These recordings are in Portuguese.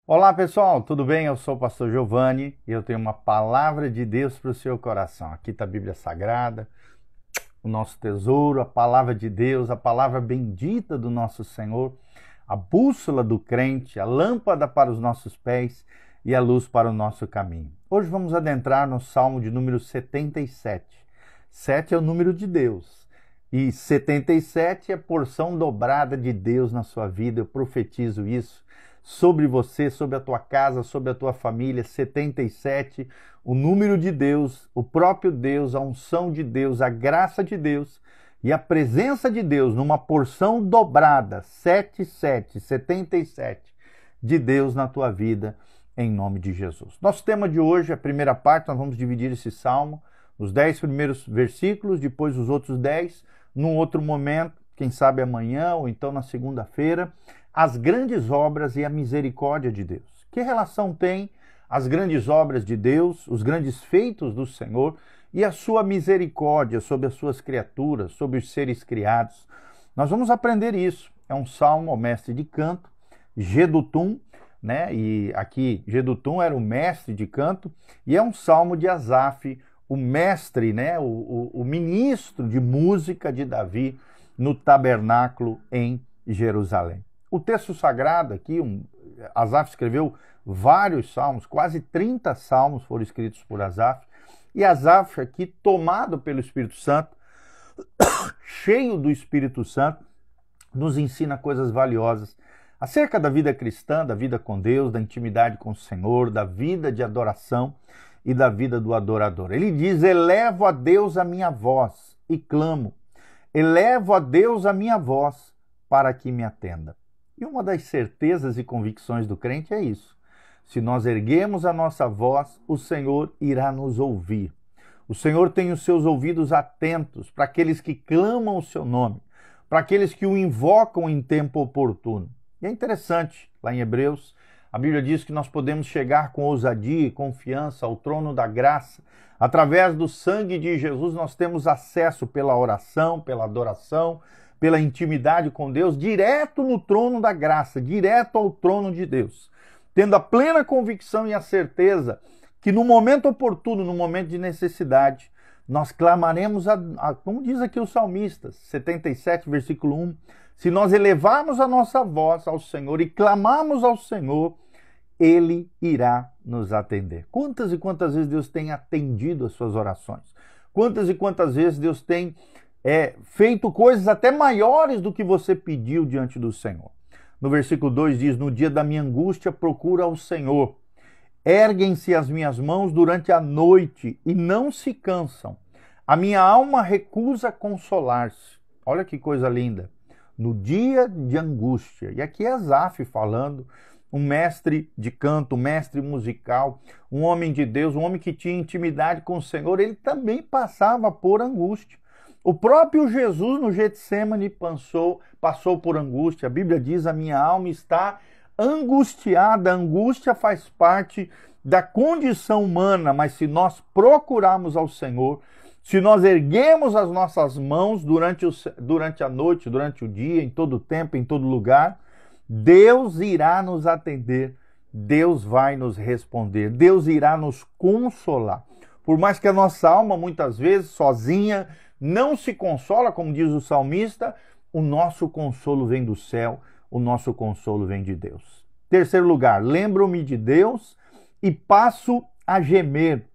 Olá pessoal, tudo bem? Eu sou o pastor Giovanni e eu tenho uma palavra de Deus para o seu coração. Aqui está a Bíblia Sagrada, o nosso tesouro, a palavra de Deus, a palavra bendita do nosso Senhor, a bússola do crente, a lâmpada para os nossos pés e a luz para o nosso caminho. Hoje vamos adentrar no Salmo de número 77. 7 é o número de Deus e 77 é a porção dobrada de Deus na sua vida. Eu profetizo isso sobre você, sobre a tua casa, sobre a tua família. 77, o número de Deus, o próprio Deus, a unção de Deus, a graça de Deus e a presença de Deus numa porção dobrada, 77 de Deus na tua vida, em nome de Jesus. Nosso tema de hoje, a primeira parte, nós vamos dividir esse salmo, os 10 primeiros versículos, depois os outros 10, num outro momento, quem sabe amanhã ou então na segunda-feira, as grandes obras e a misericórdia de Deus. Que relação tem as grandes obras de Deus, os grandes feitos do Senhor e a sua misericórdia sobre as suas criaturas, sobre os seres criados? Nós vamos aprender isso. É um salmo ao mestre de canto, Jedutum, né? E aqui Jedutum era o mestre de canto, e é um salmo de Asaf, o mestre, né? O ministro de música de Davi no tabernáculo em Jerusalém. O texto sagrado aqui, Asaf escreveu vários salmos, quase 30 salmos foram escritos por Asaf, e Asaf aqui, tomado pelo Espírito Santo, cheio do Espírito Santo, nos ensina coisas valiosas acerca da vida cristã, da vida com Deus, da intimidade com o Senhor, da vida de adoração e da vida do adorador. Ele diz: elevo a Deus a minha voz e clamo, elevo a Deus a minha voz para que me atenda. E uma das certezas e convicções do crente é isso. Se nós erguemos a nossa voz, o Senhor irá nos ouvir. O Senhor tem os seus ouvidos atentos para aqueles que clamam o seu nome, para aqueles que o invocam em tempo oportuno. E é interessante, lá em Hebreus, a Bíblia diz que nós podemos chegar com ousadia e confiança ao trono da graça. Através do sangue de Jesus, nós temos acesso pela oração, pela adoração, pela intimidade com Deus, direto no trono da graça, direto ao trono de Deus, tendo a plena convicção e a certeza que no momento oportuno, no momento de necessidade, nós clamaremos, como diz aqui o salmista, 77, versículo 1, se nós elevarmos a nossa voz ao Senhor e clamarmos ao Senhor, Ele irá nos atender. Quantas e quantas vezes Deus tem atendido as suas orações? Quantas e quantas vezes Deus tem feito coisas até maiores do que você pediu diante do Senhor? No versículo 2 diz: no dia da minha angústia procura ao Senhor. Erguem-se as minhas mãos durante a noite e não se cansam. A minha alma recusa consolar-se. Olha que coisa linda. No dia de angústia. E aqui é Asaf falando, um mestre de canto, um mestre musical, um homem de Deus, um homem que tinha intimidade com o Senhor. Ele também passava por angústia. O próprio Jesus no Getsêmani passou por angústia. A Bíblia diz: a minha alma está angustiada. A angústia faz parte da condição humana, mas se nós procurarmos ao Senhor, se nós erguemos as nossas mãos durante a noite, durante o dia, em todo tempo, em todo lugar, Deus irá nos atender, Deus vai nos responder, Deus irá nos consolar. Por mais que a nossa alma, muitas vezes, sozinha, não se consola, como diz o salmista, o nosso consolo vem do céu, o nosso consolo vem de Deus. Terceiro lugar, lembro-me de Deus e passo a gemer.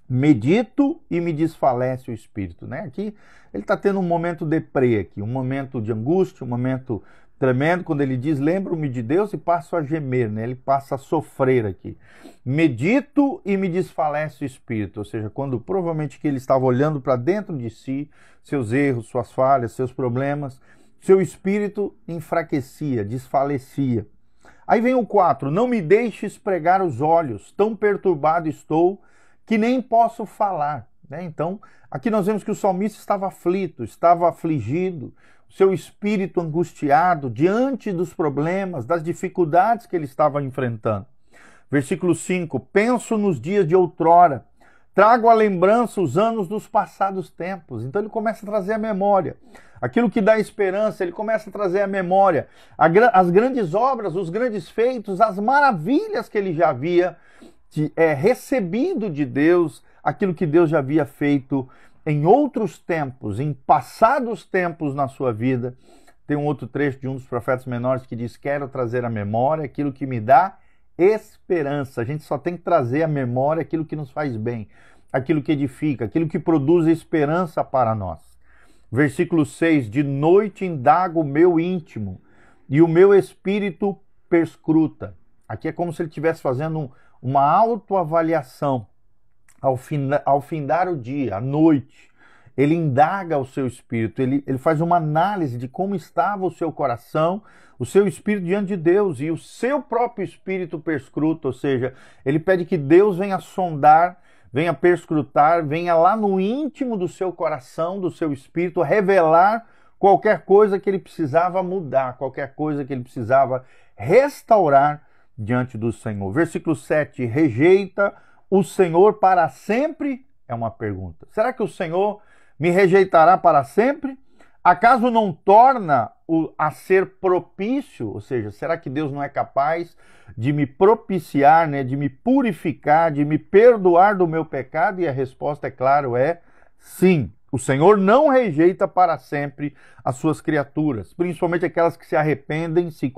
Medito e me desfalece o espírito. Né? Aqui ele está tendo um momento deprê aqui, um momento de angústia, um momento tremendo, quando ele diz lembro-me de Deus e passo a gemer, né? Ele passa a sofrer aqui. Medito e me desfalece o espírito, ou seja, quando provavelmente que ele estava olhando para dentro de si, seus erros, suas falhas, seus problemas, seu espírito enfraquecia, desfalecia. Aí vem o 4, não me deixes pregar os olhos, tão perturbado estou que nem posso falar. Né? Então, aqui nós vemos que o salmista estava aflito, estava afligido, seu espírito angustiado diante dos problemas, das dificuldades que ele estava enfrentando. Versículo 5, penso nos dias de outrora, Trago à lembrança os anos dos passados tempos. Então ele começa a trazer a memória. Aquilo que dá esperança, ele começa a trazer a memória. As grandes obras, os grandes feitos, as maravilhas que ele já havia recebido de Deus, aquilo que Deus já havia feito em outros tempos, em passados tempos na sua vida. Tem um outro trecho de um dos profetas menores que diz: quero trazer à memória aquilo que me dá esperança. A gente só tem que trazer à memória aquilo que nos faz bem, aquilo que edifica, aquilo que produz esperança para nós. Versículo 6, de noite indago o meu íntimo e o meu espírito perscruta. Aqui é como se ele estivesse fazendo uma autoavaliação ao findar o dia, à noite. Ele indaga o seu espírito, ele faz uma análise de como estava o seu coração, o seu espírito diante de Deus, e o seu próprio espírito perscruta, ou seja, ele pede que Deus venha sondar, venha perscrutar, venha lá no íntimo do seu coração, do seu espírito, revelar qualquer coisa que ele precisava mudar, qualquer coisa que ele precisava restaurar diante do Senhor. Versículo 7, rejeita o Senhor para sempre? É uma pergunta. Será que o Senhor me rejeitará para sempre? Acaso não torna a ser propício? Ou seja, será que Deus não é capaz de me propiciar, né, de me purificar, de me perdoar do meu pecado? E a resposta, é claro, é sim. O Senhor não rejeita para sempre as suas criaturas, principalmente aquelas que se arrependem, se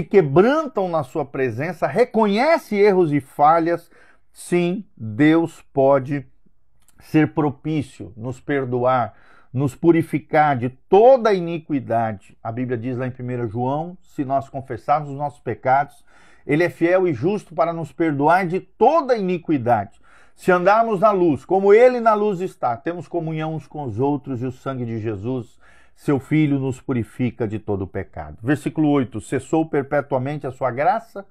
quebrantam na sua presença, reconhece erros e falhas. Sim, Deus pode ser propício, nos perdoar, nos purificar de toda a iniquidade. A Bíblia diz lá em 1 João, se nós confessarmos os nossos pecados, ele é fiel e justo para nos perdoar de toda a iniquidade. Se andarmos na luz, como ele na luz está, temos comunhão uns com os outros, e o sangue de Jesus, seu Filho, nos purifica de todo o pecado. Versículo 8, cessou perpetuamente a sua graça?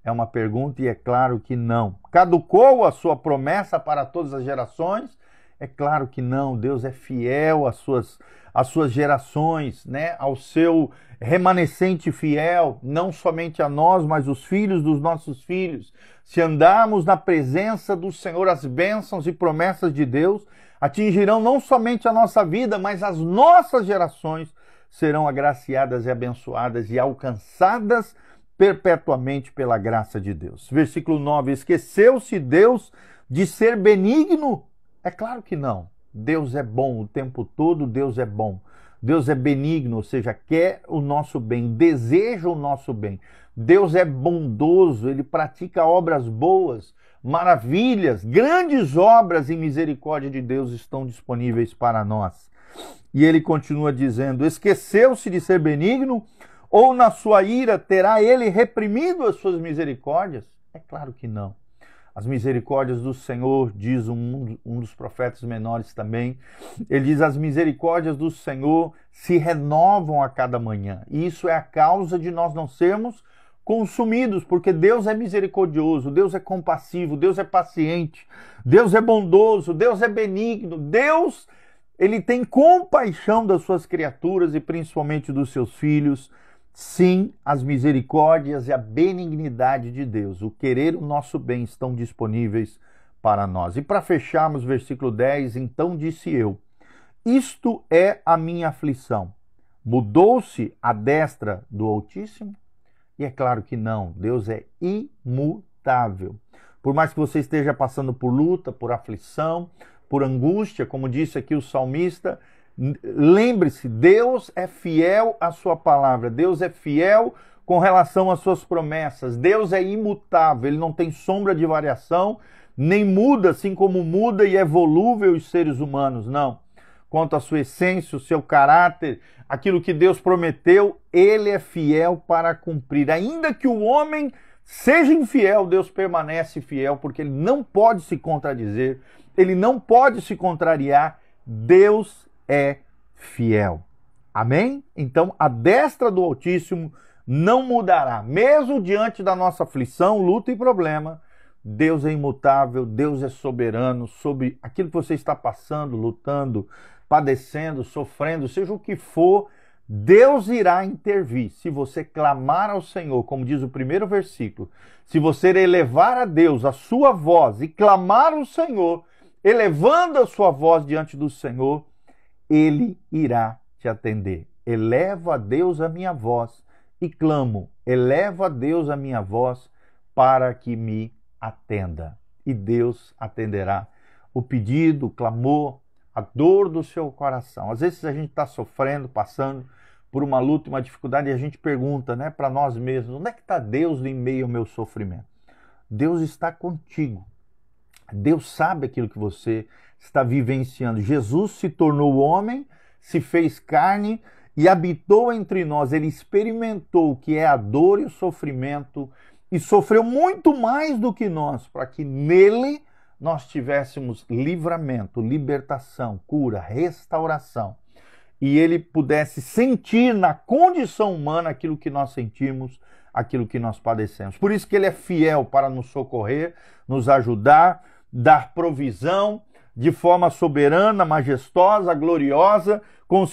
É uma pergunta, e é claro que não. Caducou a sua promessa para todas as gerações? É claro que não. Deus é fiel às suas gerações, né? Ao seu remanescente fiel, não somente a nós, mas os filhos dos nossos filhos. Se andarmos na presença do Senhor, as bênçãos e promessas de Deus atingirão não somente a nossa vida, mas as nossas gerações serão agraciadas e abençoadas e alcançadas perpetuamente pela graça de Deus. Versículo 9, esqueceu-se Deus de ser benigno? É claro que não. Deus é bom o tempo todo, Deus é bom. Deus é benigno, ou seja, quer o nosso bem, deseja o nosso bem. Deus é bondoso, ele pratica obras boas, maravilhas, grandes obras e misericórdia de Deus estão disponíveis para nós. E ele continua dizendo, esqueceu-se de ser benigno? Ou na sua ira terá ele reprimido as suas misericórdias? É claro que não. As misericórdias do Senhor, diz um dos profetas menores também, ele diz, as misericórdias do Senhor se renovam a cada manhã. E isso é a causa de nós não sermos consumidos, porque Deus é misericordioso, Deus é compassivo, Deus é paciente, Deus é bondoso, Deus é benigno, Deus, ele tem compaixão das suas criaturas e principalmente dos seus filhos. Sim, as misericórdias e a benignidade de Deus, o querer o nosso bem estão disponíveis para nós. E para fecharmos, versículo 10, então disse eu, isto é a minha aflição. Mudou-se a destra do Altíssimo? E é claro que não, Deus é imutável. Por mais que você esteja passando por luta, por aflição, por angústia, como disse aqui o salmista, lembre-se, Deus é fiel à sua palavra, Deus é fiel com relação às suas promessas, Deus é imutável, ele não tem sombra de variação, nem muda assim como muda e é volúvel os seres humanos, não. Quanto à sua essência, o seu caráter, aquilo que Deus prometeu, ele é fiel para cumprir. Ainda que o homem seja infiel, Deus permanece fiel, porque ele não pode se contradizer, ele não pode se contrariar, Deus é fiel. Amém? Então, a destra do Altíssimo não mudará. Mesmo diante da nossa aflição, luta e problema, Deus é imutável, Deus é soberano sobre aquilo que você está passando, lutando, padecendo, sofrendo, seja o que for, Deus irá intervir. Se você clamar ao Senhor, como diz o primeiro versículo, se você elevar a Deus a sua voz e clamar ao Senhor, elevando a sua voz diante do Senhor, Ele irá te atender. Elevo a Deus a minha voz e clamo. Elevo a Deus a minha voz para que me atenda. E Deus atenderá o pedido, o clamor, a dor do seu coração. Às vezes a gente está sofrendo, passando por uma luta, uma dificuldade, e a gente pergunta, né, para nós mesmos, onde é que está Deus em meio ao meu sofrimento? Deus está contigo. Deus sabe aquilo que você está vivenciando. Jesus se tornou homem, se fez carne e habitou entre nós. Ele experimentou o que é a dor e o sofrimento e sofreu muito mais do que nós, para que nele nós tivéssemos livramento, libertação, cura, restauração. E ele pudesse sentir na condição humana aquilo que nós sentimos, aquilo que nós padecemos. Por isso que ele é fiel para nos socorrer, nos ajudar, dar provisão de forma soberana, majestosa, gloriosa, com as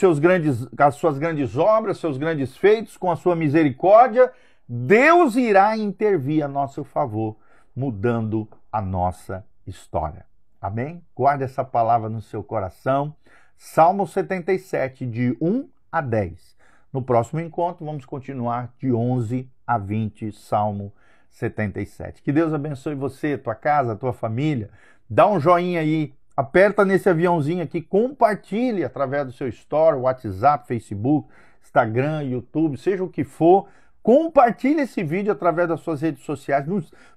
suas grandes obras, seus grandes feitos, com a sua misericórdia. Deus irá intervir a nosso favor, mudando a nossa história. Amém? Guarde essa palavra no seu coração. Salmo 77, de 1 a 10. No próximo encontro, vamos continuar de 11 a 20, Salmo 77. Que Deus abençoe você, tua casa, tua família. Dá um joinha aí, aperta nesse aviãozinho aqui, compartilhe através do seu story, WhatsApp, Facebook, Instagram, YouTube, seja o que for. Compartilhe esse vídeo através das suas redes sociais.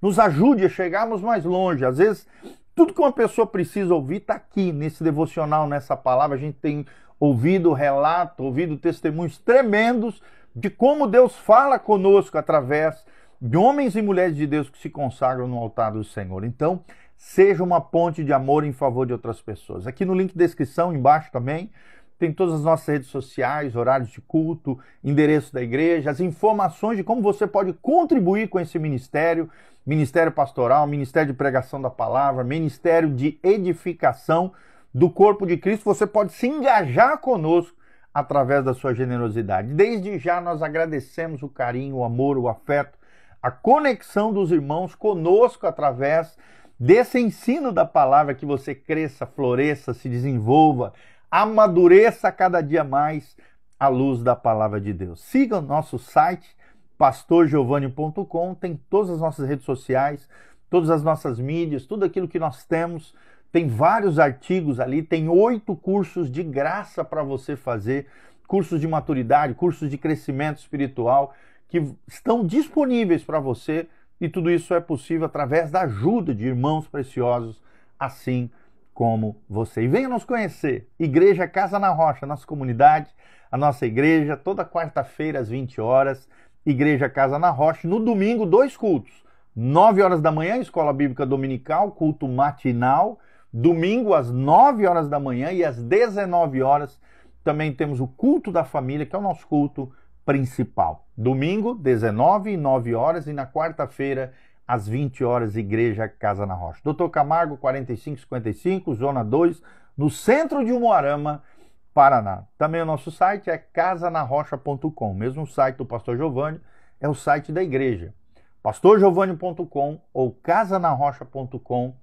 Nos ajude a chegarmos mais longe. Às vezes, tudo que uma pessoa precisa ouvir está aqui, nesse devocional, nessa palavra. A gente tem ouvido relato, ouvido testemunhos tremendos de como Deus fala conosco através de homens e mulheres de Deus que se consagram no altar do Senhor. Então, seja uma ponte de amor em favor de outras pessoas. Aqui no link de descrição, embaixo também, tem todas as nossas redes sociais, horários de culto, endereço da igreja, as informações de como você pode contribuir com esse ministério, ministério pastoral, ministério de pregação da palavra, ministério de edificação do corpo de Cristo. Você pode se engajar conosco através da sua generosidade. Desde já nós agradecemos o carinho, o amor, o afeto, a conexão dos irmãos conosco através desse ensino da palavra, que você cresça, floresça, se desenvolva, amadureça cada dia mais à luz da palavra de Deus. Siga o nosso site, pastorgiovanni.com, tem todas as nossas redes sociais, todas as nossas mídias, tudo aquilo que nós temos. Tem vários artigos ali, tem 8 cursos de graça para você fazer, cursos de maturidade, cursos de crescimento espiritual, que estão disponíveis para você, e tudo isso é possível através da ajuda de irmãos preciosos, assim como você. E venha nos conhecer, Igreja Casa na Rocha, nossa comunidade, a nossa igreja, toda quarta-feira às 20 horas, Igreja Casa na Rocha. No domingo, 2 cultos, 9 horas da manhã, Escola Bíblica Dominical, culto matinal. Domingo às 9 horas da manhã e às 19 horas também temos o culto da família, que é o nosso culto principal. Domingo, 19 e 9 horas, e na quarta-feira, às 20 horas, Igreja Casa na Rocha. Dr. Camargo, 4555, Zona 2, no centro de Umuarama, Paraná. Também o nosso site é casanarrocha.com. Mesmo o site do Pastor Giovanni é o site da igreja. pastorgiovanni.com ou casanarrocha.com.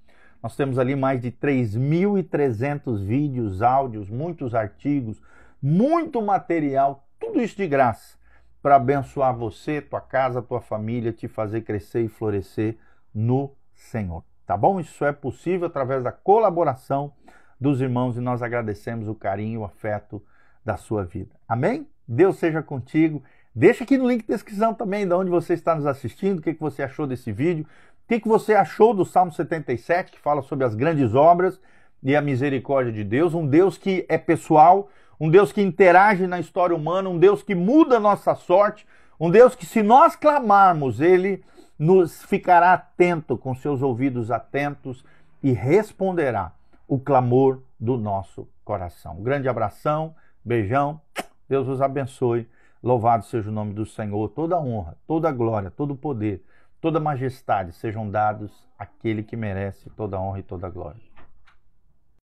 Nós temos ali mais de 3.300 vídeos, áudios, muitos artigos, muito material, tudo isso de graça, para abençoar você, tua casa, tua família, te fazer crescer e florescer no Senhor. Tá bom? Isso é possível através da colaboração dos irmãos, e nós agradecemos o carinho e o afeto da sua vida. Amém? Deus seja contigo. Deixa aqui no link de descrição também de onde você está nos assistindo, o que você achou desse vídeo, o que você achou do Salmo 77, que fala sobre as grandes obras e a misericórdia de Deus, um Deus que é pessoal, um Deus que interage na história humana, um Deus que muda a nossa sorte, um Deus que, se nós clamarmos, Ele nos ficará atento, com seus ouvidos atentos, e responderá o clamor do nosso coração. Um grande abração, beijão, Deus os abençoe, louvado seja o nome do Senhor. Toda honra, toda glória, todo poder, toda majestade sejam dados àquele que merece toda honra e toda glória.